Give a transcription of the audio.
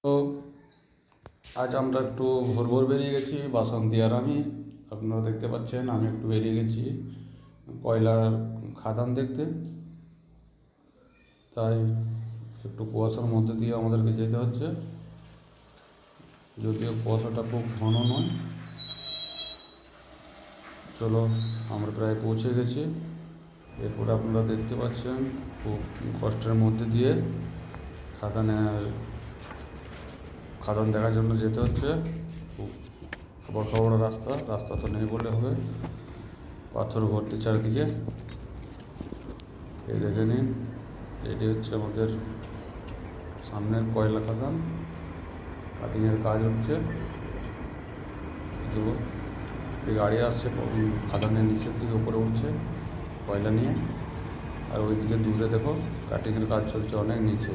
তো আজ আমরা একটু ভোর ভোর বেরিয়ে গেছি, বাসন্তী আর আমি। আপনারা দেখতে পাচ্ছেন আমি একটু বেরিয়ে গেছি কয়লার খাদান দেখতে। তাই একটু কুয়াশার মধ্যে দিয়ে আমাদেরকে যেতে হচ্ছে, যদিও কুয়াশাটা খুব ঘন নয়। চলো, আমরা প্রায় পৌঁছে গেছি। এরপরে আপনারা দেখতে পাচ্ছেন খুব কষ্টের মধ্যে দিয়ে খাদান দেখার জন্য যেতে হচ্ছে। খুব বড় বড় রাস্তা তো নেই বললে হবে, পাথর ভর্তি চারিদিকে। এই দেখে নিন, এটি হচ্ছে আমাদের সামনের কয়লা খাদান। কাটিংয়ের কাজ হচ্ছে, তো একটি গাড়ি আসছে খাদানের নিচের দিকে উপরে উঠছে কয়লা নিয়ে। আর ওইদিকে দূরে দেখো কাটিংয়ের কাজ চলছে অনেক নিচে।